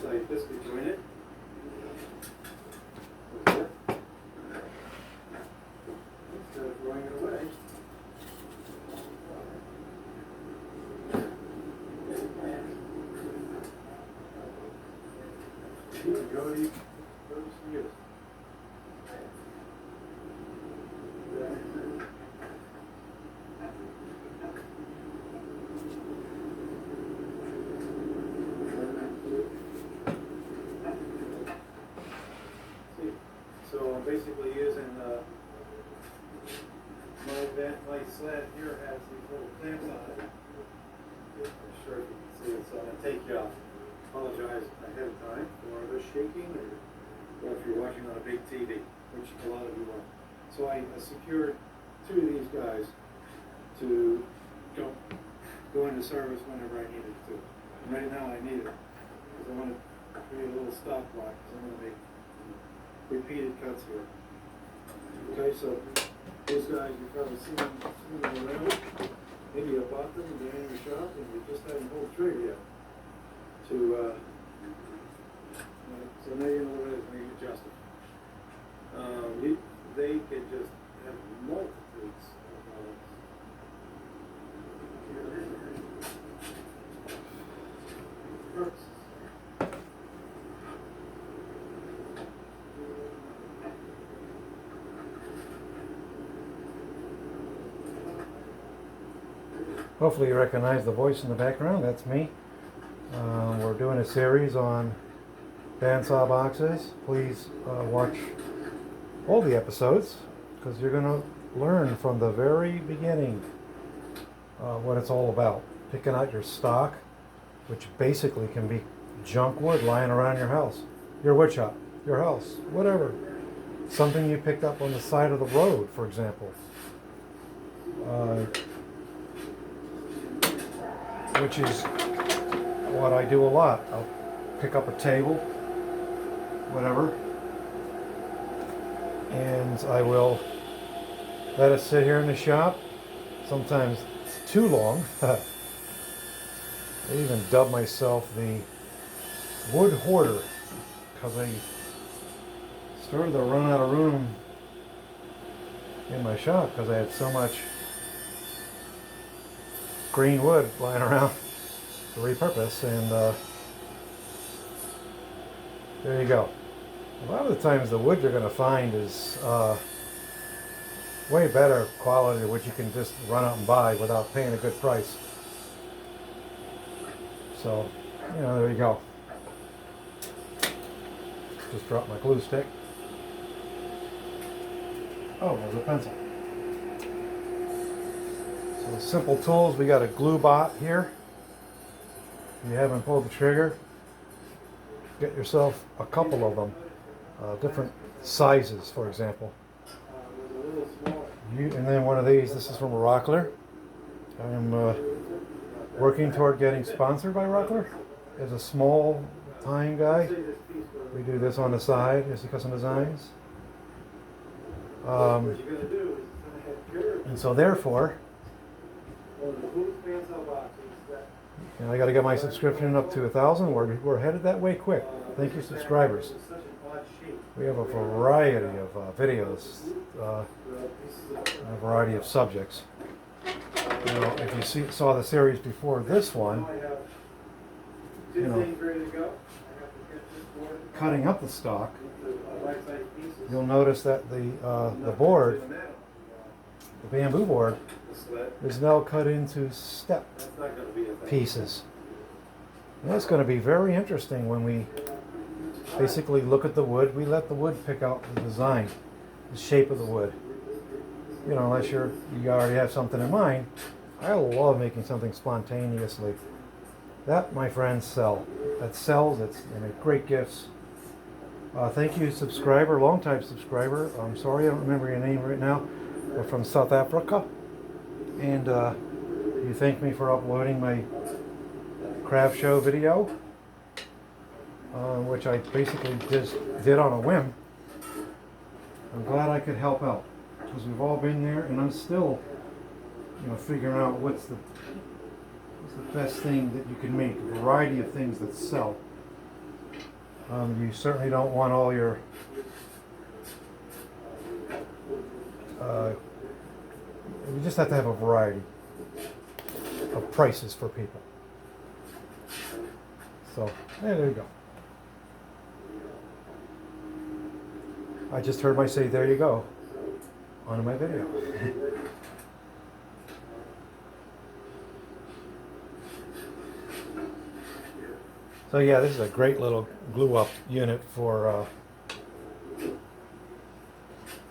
piece like this between it. Instead of throwing it away. Here we go, these first years. So I'm basically using my sled here has these little clamps on it. I'm sure you can see it, so I'm going to take you off. Apologize ahead of time for the shaking or if you're watching on a big TV, which a lot of you are. So I secured two of these guys to go into service whenever I needed to. And right now I need it because I want to create a little stop block because I'm going to make repeated cuts here. Okay, so these guys you've probably seen them around. Maybe you bought them and they're in your shop and you just haven't pulled the trigger yet. So now you know what it is when you adjust it. They could just have multitudes of purposes. Hopefully you recognize the voice in the background. That's me. We're doing a series on bandsaw boxes. Please watch all the episodes because you're going to learn from the very beginning what it's all about. Picking out your stock, which basically can be junk wood lying around your house, your wood shop, your house, whatever. Something you picked up on the side of the road, for example. Which is what I do a lot. I'll pick up a table, whatever, and I will let it sit here in the shop. Sometimes it's too long. I even dub myself the wood hoarder because I started to run out of room in my shop because I had so much green wood lying around to repurpose, and there you go. A lot of the times the wood you're going to find is way better quality than what you can just run out and buy without paying a good price. So, you know, there you go. Just dropped my glue stick. Oh, there's a pencil. So simple tools, we got a glue bot here. If you haven't pulled the trigger, get yourself a couple of them, different sizes, for example. And then one of these, this is from Rockler. I'm working toward getting sponsored by Rockler as a small time guy. We do this on the side as the custom designs. And so therefore, I got to get my subscription up to 1,000. We're headed that way quick. Thank you, subscribers. We have a variety of videos, a variety of subjects. You know, if you saw the series before this one, you know, cutting up the stock, you'll notice that the board, the bamboo board, is now cut into step pieces. And that's going to be very interesting when we basically look at the wood. We let the wood pick out the design, the shape of the wood. You know, unless you already have something in mind. I love making something spontaneously. That, my friends, sell. That sells. They make great gifts. Thank you, subscriber, long-time subscriber. I'm sorry I don't remember your name right now. We're from South Africa. And you thanked me for uploading my craft show video, which I basically just did on a whim. I'm glad I could help out because we've all been there, and I'm still, figuring out what's the best thing that you can make. A variety of things that sell. You certainly don't want all your you just have to have a variety of prices for people. So, yeah, there you go. I just heard myself say, there you go, on my video. So yeah, this is a great little glue up unit for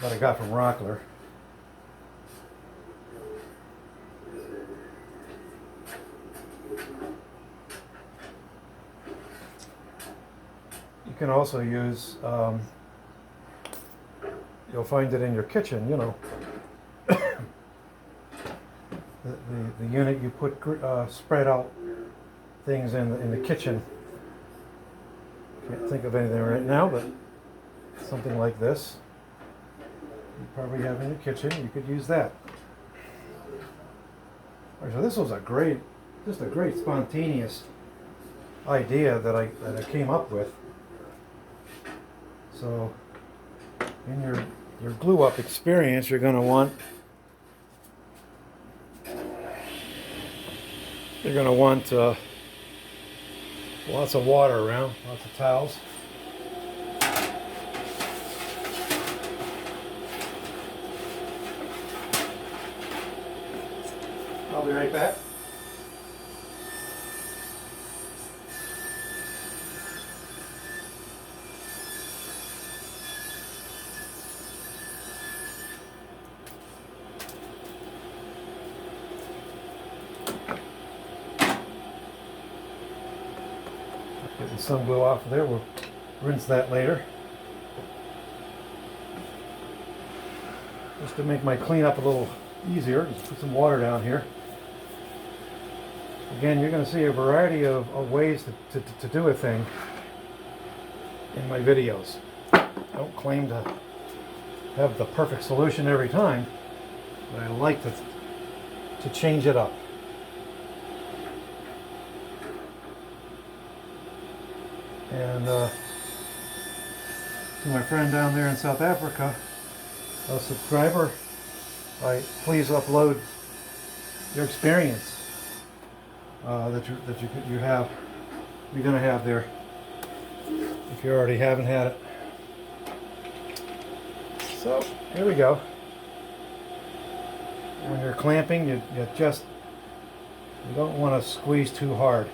that I got from Rockler. You can also use, you'll find it in your kitchen, you know, the unit you put spread out things in the kitchen. Can't think of anything right now, but something like this you probably have in your kitchen. You could use that. All right, so this was just a great spontaneous idea that I came up with. So in your glue up experience, you're going to want lots of water around, lots of towels. I'll be right back. Getting some glue off of there. We'll rinse that later. Just to make my cleanup a little easier, just put some water down here. Again, you're going to see a variety of ways to do a thing in my videos. I don't claim to have the perfect solution every time, but I like to change it up. And to my friend down there in South Africa, a subscriber, please upload your experience that you're going to have there if you already haven't had it. So here we go. When you're clamping, you don't want to squeeze too hard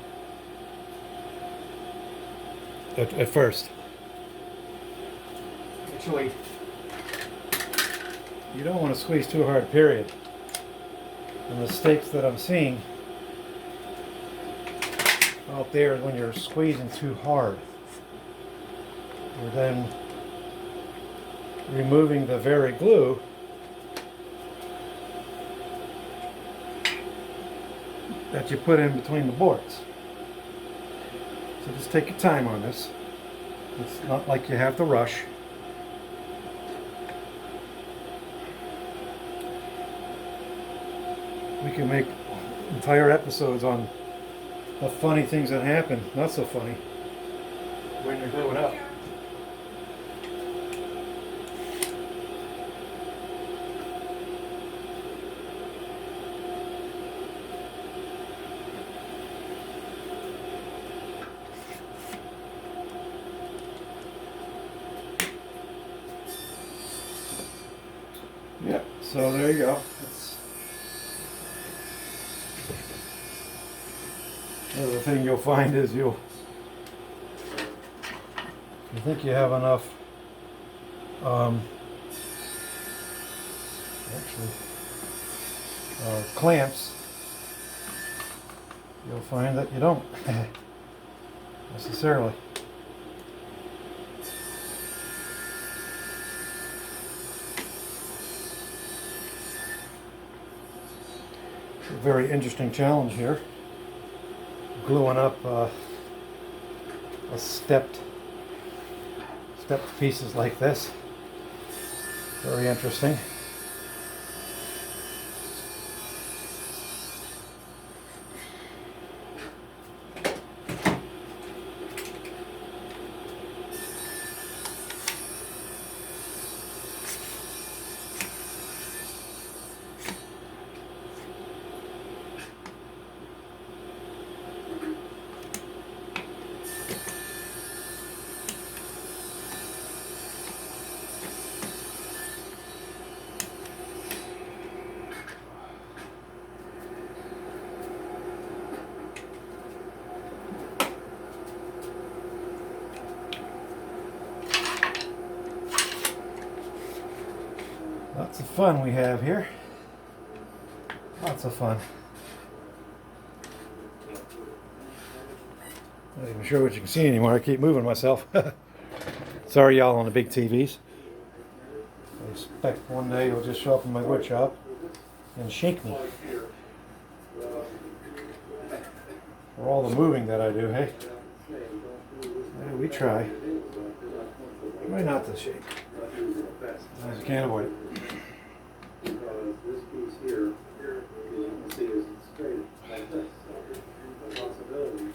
at first. Actually, you don't want to squeeze too hard, period. The mistakes that I'm seeing out there is when you're squeezing too hard. You're then removing the very glue that you put in between the boards. So just take your time on this. It's not like you have to rush. We can make entire episodes on the funny things that happen, not so funny, when you're gluing up. Yep, so there you go. The thing you'll find is you think you have enough clamps, you'll find that you don't necessarily. It's a very interesting challenge here. Gluing up stepped pieces like this. Very interesting. Lots of fun we have here. Lots of fun. Not even sure what you can see anymore. I keep moving myself. Sorry, y'all on the big TVs. I expect one day you'll just show up in my wood shop and shake me. For all the moving that I do, hey? Yeah, we try. Try not to shake. I can't avoid it. Because this piece here, as you can see, is straight like this. So the possibility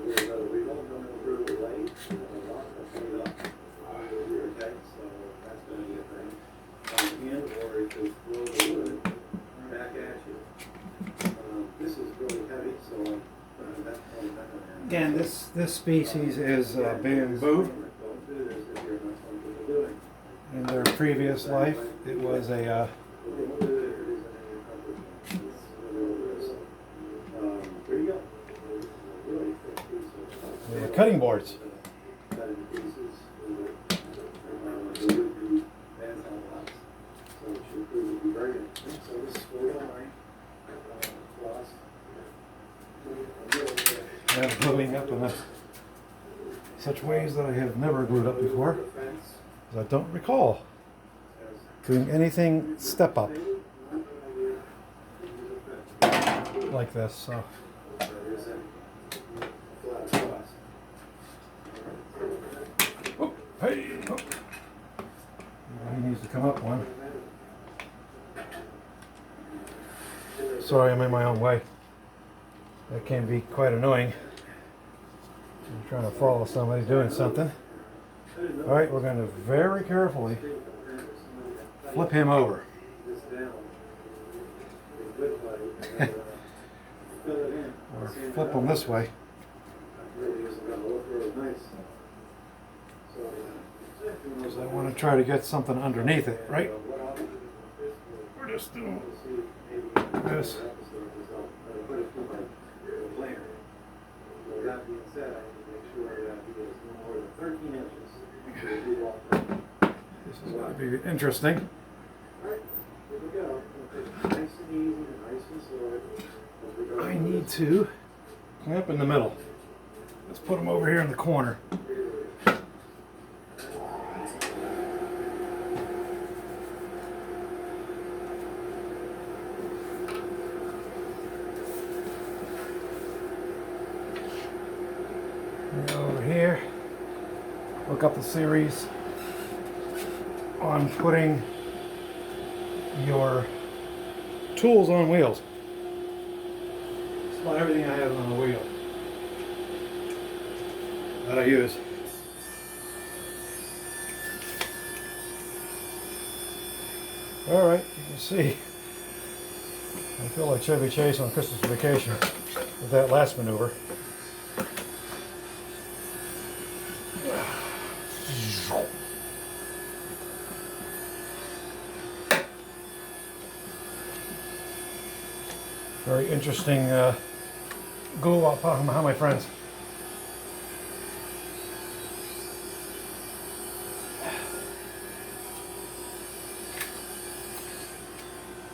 is that we don't come through the blade, a lot of it up. Okay, so that's going to be a thing. In, or it could roll the wood back at you. This is really heavy, so that's probably not going to happen. Again, this species is bamboo. Don't do this if you're not comfortable doing it. In their previous life, it was a they were cutting boards. And gluing up in such ways that I have never glued up before. I don't recall doing anything step up like this. So. Oh, hey, oh. He needs to come up one. Sorry, I'm in my own way. That can be quite annoying. I'm trying to follow somebody doing something. All right, we're going to very carefully flip him over. Or flip him this way. Because I want to try to get something underneath it, right? We're just doing this. That being said, I need to make sure that he is no more than 13 inches. This is going to be interesting. Alright, here we go. Nice and easy and nice and slow. I need to clean up in the middle. Let's put him over here in the corner. Over here, look up the series on putting your tools on wheels. It's about everything I have on a wheel that I use. All right, you can see I feel like Chevy Chase on Christmas Vacation with that last maneuver. Very interesting glue up, huh, my friends?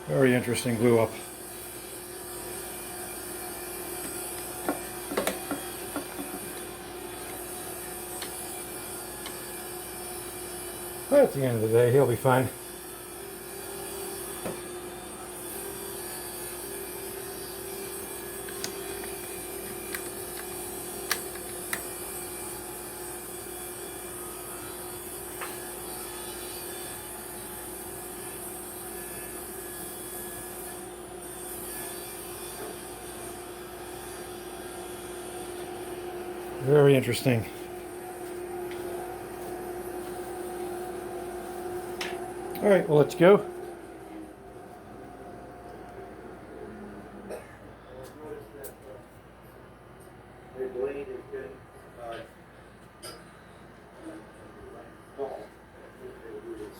Very interesting glue up. But at the end of the day, he'll be fine. Very interesting. All right, well, let's go. The blade has been dull.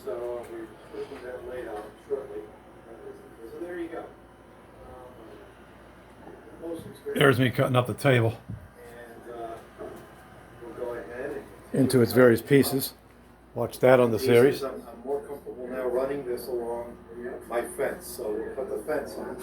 So we're pushing that blade out shortly. So there you go. There's me cutting up the table And we'll go ahead and into its various pieces. Watch that on the series. I'm more comfortable now running running this along my fence, so we'll put the fence on.